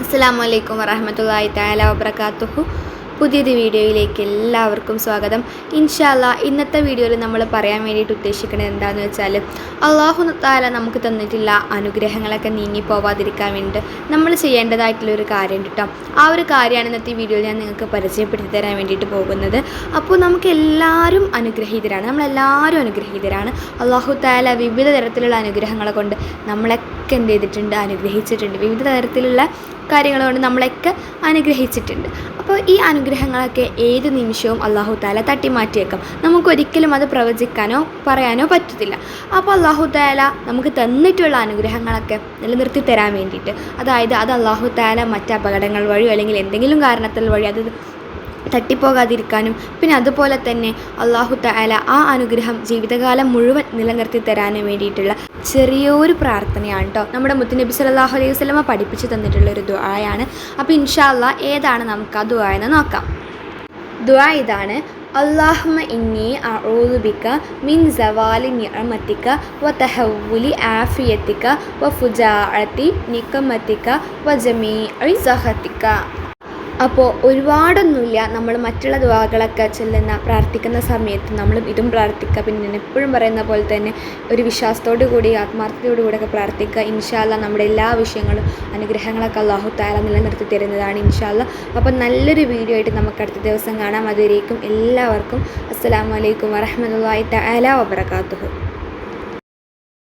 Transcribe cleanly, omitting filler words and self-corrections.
അസ്സലാമു അലൈക്കും വറഹ്മത്തുള്ളാഹി തആല വബറകാതുഹു. പുതിയൊരു വീഡിയോയിലേക്ക് എല്ലാവർക്കും സ്വാഗതം. ഇൻഷാ അല്ലാഹ് ഇന്നത്തെ വീഡിയോയിൽ നമ്മൾ പറയാൻ വേണ്ടിയിട്ട് ഉദ്ദേശിക്കുന്നത് എന്താണെന്ന് വെച്ചാൽ, അല്ലാഹു തആല നമുക്ക് തന്നിട്ടുള്ള അനുഗ്രഹങ്ങളൊക്കെ നീങ്ങിപ്പോവാതിരിക്കാൻ വേണ്ടിയിട്ട് നമ്മൾ ചെയ്യേണ്ടതായിട്ടുള്ളൊരു കാര്യം കേട്ടോ. ആ ഒരു കാര്യമാണ് ഇന്നത്തെ വീഡിയോയിൽ ഞാൻ നിങ്ങൾക്ക് പരിചയപ്പെടുത്തി തരാൻ വേണ്ടിയിട്ട് പോകുന്നത്. അപ്പോൾ നമുക്കെല്ലാവരും അനുഗ്രഹീതരാണ്, നമ്മളെല്ലാവരും അനുഗ്രഹീതരാണ്. അല്ലാഹു തആല വിവിധ തരത്തിലുള്ള അനുഗ്രഹങ്ങളെ കൊണ്ട് നമ്മളൊക്കെ എന്ത് ചെയ്തിട്ടുണ്ട്, അനുഗ്രഹിച്ചിട്ടുണ്ട്. വിവിധ തരത്തിലുള്ള കാര്യങ്ങൾ കൊണ്ട് നമ്മളൊക്കെ അനുഗ്രഹിച്ചിട്ടുണ്ട്. അപ്പോൾ ഈ അനുഗ്രഹങ്ങളൊക്കെ ഏത് നിമിഷവും അല്ലാഹു തആല തട്ടിമാറ്റിയേക്കാം. നമുക്കൊരിക്കലും അത് പ്രവചിക്കാനോ പറയാനോ പറ്റത്തില്ല. അപ്പോൾ അല്ലാഹു തആല നമുക്ക് തന്നിട്ടുള്ള അനുഗ്രഹങ്ങളൊക്കെ നിലനിർത്തി തരാൻ വേണ്ടിയിട്ട്, അതായത് അത് അല്ലാഹു തആല മറ്റ് അപകടങ്ങൾ വഴിയോ അല്ലെങ്കിൽ എന്തെങ്കിലും കാരണത്തിൽ വഴി അത് തട്ടിപ്പോകാതിരിക്കാനും, പിന്നെ അതുപോലെ തന്നെ അല്ലാഹു തആല ആ അനുഗ്രഹം ജീവിതകാലം മുഴുവൻ നിലനിർത്തി തരാനും വേണ്ടിയിട്ടുള്ള ചെറിയൊരു പ്രാർത്ഥനയാണ് കേട്ടോ. നമ്മുടെ മുത്തുനബി സല്ലല്ലാഹു അലൈഹി വസല്ലമ പഠിപ്പിച്ചു തന്നിട്ടുള്ളൊരു ദുആയാണ്. അപ്പോൾ ഇൻഷാ അല്ലാഹ് ഏതാണ് നമുക്ക് ആ ദുആ എന്ന് നോക്കാം. ദുആ ഇതാണ്: അല്ലാഹുമ്മ ഇന്നി അഊദു ബിക മിൻ സവാലി നിഅമതിക വ തഹവ്വുലി ആഫിയതിക വ ഫുജാഅതി നിഖമതിക വ ജമീഇ സഖതിക. അപ്പോൾ ഒരുപാടൊന്നുമില്ല, നമ്മൾ മറ്റുള്ള ദുആകളൊക്കെ ചൊല്ലുന്ന പ്രാർത്ഥിക്കുന്ന സമയത്ത് നമ്മൾ ഇതും പ്രാർത്ഥിക്കുക. പിന്നെ ഞാൻ എപ്പോഴും പറയുന്ന പോലെ തന്നെ ഒരു വിശ്വാസത്തോടു കൂടി ആത്മാർത്ഥതയോടു കൂടിയൊക്കെ പ്രാർത്ഥിക്കുക. ഇൻഷാ അല്ലാഹ് നമ്മുടെ എല്ലാ വിഷയങ്ങളും അനുഗ്രഹങ്ങളൊക്കെ അല്ലാഹു തആല നിലനിർത്തി തരുന്നതാണ് ഇൻഷാ അല്ലാഹ്. അപ്പോൾ നല്ലൊരു വീഡിയോ ആയിട്ട് നമുക്ക് അടുത്ത ദിവസം കാണാം. അതുവരേക്കും എല്ലാവർക്കും അസ്സലാമു അലൈക്കും വറഹ്മത്തുള്ളാഹി തആല വബറകാതുഹു.